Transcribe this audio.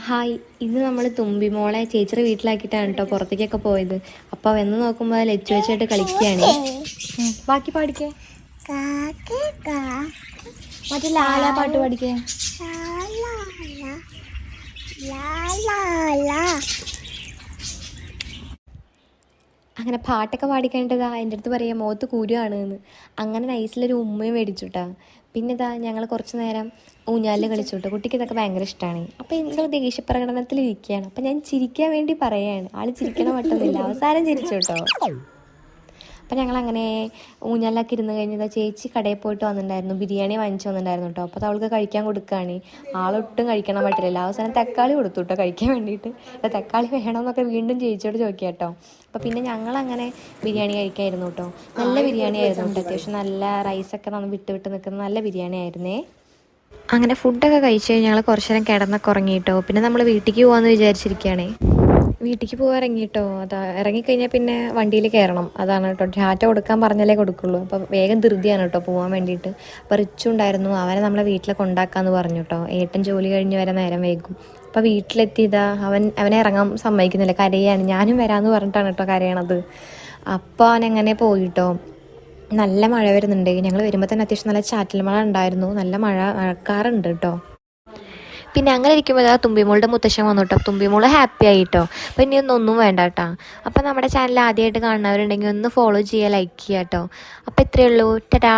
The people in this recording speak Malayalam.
ഹായ്, ഇന്ന് നമ്മൾ തുമ്പിമോളെ ചേച്ചിയുടെ വീട്ടിലാക്കിയിട്ടാണ് കേട്ടോ പുറത്തേക്കൊക്കെ പോയത്. അപ്പോൾ വന്ന് നോക്കുമ്പോൾ ലച്ചു വെച്ചായിട്ട് കളിക്കുകയാണ്. ബാക്കി പാടിക്കേ, മറ്റേ ലാലാ പാട്ട് പാടിക്കേ. അങ്ങനെ പാട്ടൊക്കെ പാടിക്കേണ്ടതാ എൻ്റെ അടുത്ത് പറയാം മുഖത്ത് കുരുവാണ് എന്ന്. അങ്ങനെ നൈസിലൊരു ഉമ്മയും മേടിച്ചുട്ടാ. പിന്നെ ഇതാ ഞങ്ങൾ കുറച്ച് നേരം ഊഞ്ഞാലിൽ കളിച്ചോട്ടെ. കുട്ടിക്ക് ഇതൊക്കെ ഭയങ്കര ഇഷ്ടമാണ്. അപ്പോൾ എന്തോ ദേഷ്യപ്രകടനത്തിൽ ഇരിക്കുകയാണ്. അപ്പം ഞാൻ ചിരിക്കാൻ വേണ്ടി പറയുകയാണ്. ആൾ ചിരിക്കണ മട്ടൊന്നുമില്ല, അവസാനം ചിരിച്ചു കേട്ടോ. അപ്പം ഞങ്ങളങ്ങനെ ഊഞ്ഞാലിലൊക്കെ ഇരുന്ന് കഴിഞ്ഞാൽ ചേച്ചി കടയിൽ പോയിട്ട് വന്നിട്ടുണ്ടായിരുന്നു, ബിരിയാണി വാങ്ങിച്ചു വന്നിട്ടുണ്ടായിരുന്നു കേട്ടോ. അപ്പോൾ അവൾക്ക് കഴിക്കാൻ കൊടുക്കുകയാണ്. ആളൊട്ടും കഴിക്കണം പറ്റില്ല. അവസാനം തക്കാളി കൊടുത്തു കേട്ടോ കഴിക്കാൻ വേണ്ടിയിട്ട്. തക്കാളി വേണമെന്നൊക്കെ വീണ്ടും ചേച്ചിയോട് ചോദിക്കാം കേട്ടോ. അപ്പോൾ പിന്നെ ഞങ്ങളങ്ങനെ ബിരിയാണി കഴിക്കായിരുന്നു കേട്ടോ. നല്ല ബിരിയാണി ആയിരുന്നു കേട്ടോ, അത്യാവശ്യം നല്ല റൈസൊക്കെ നമ്മൾ വിട്ട് നിൽക്കുന്ന നല്ല ബിരിയാണി ആയിരുന്നേ. അങ്ങനെ ഫുഡൊക്കെ കഴിച്ച് കഴിഞ്ഞ് ഞങ്ങൾ കുറച്ച് നേരം കിടന്നൊക്കെ ഉറങ്ങിയിട്ടോ. പിന്നെ നമ്മൾ വീട്ടിലേക്ക് പോകാമെന്ന് വിചാരിച്ചിരിക്കുകയാണേ. വീട്ടിലേക്ക് പോകാൻ ഇറങ്ങിയിട്ടോ. അതാ ഇറങ്ങിക്കഴിഞ്ഞാൽ പിന്നെ വണ്ടിയിൽ കയറണം, അതാണ് കേട്ടോ. ടാറ്റ കൊടുക്കാൻ പറഞ്ഞാലേ കൊടുക്കുള്ളൂ. അപ്പം വേഗം ധൃതിയാണ് കേട്ടോ പോകാൻ വേണ്ടിയിട്ട്. അപ്പോൾ റിച്ചു ഉണ്ടായിരുന്നു, അവനെ നമ്മളെ വീട്ടിൽ കൊണ്ടാക്കാമെന്ന് പറഞ്ഞു കേട്ടോ. ഏട്ടൻ ജോലി കഴിഞ്ഞ് വരെ നേരം വൈകും. അപ്പോൾ വീട്ടിലെത്തിയതാ അവനെ ഇറങ്ങാൻ സമ്മതിക്കുന്നില്ല, കരയാണ്. ഞാനും വരാമെന്ന് പറഞ്ഞിട്ടാണ് കേട്ടോ കരയണത്. അപ്പോൾ അവനെങ്ങനെ പോയിട്ടോ. നല്ല മഴ വരുന്നുണ്ട്. ഞങ്ങൾ വരുമ്പോൾ തന്നെ അത്യാവശ്യം നല്ല ചാറ്റൽ മഴ ഉണ്ടായിരുന്നു, നല്ല മഴക്കാറുണ്ട് കേട്ടോ. പിന്നെ അങ്ങനെ ഇരിക്കുമ്പോൾ തുമ്പിമോളുടെ മുത്തശ്ശൻ വന്നു കേട്ടോ. തുമ്പിമോള് ഹാപ്പി ആയിട്ടോ. അപ്പം ഇനി ഒന്നും വേണ്ട കേട്ടോ. അപ്പം നമ്മുടെ ചാനൽ ആദ്യമായിട്ട് കാണുന്നവരുണ്ടെങ്കിൽ ഒന്ന് ഫോളോ ചെയ്യുക, ലൈക്ക് ചെയ്യുക കേട്ടോ. അപ്പം ഇത്രയേ ഉള്ളൂ. ടാറ്റാ.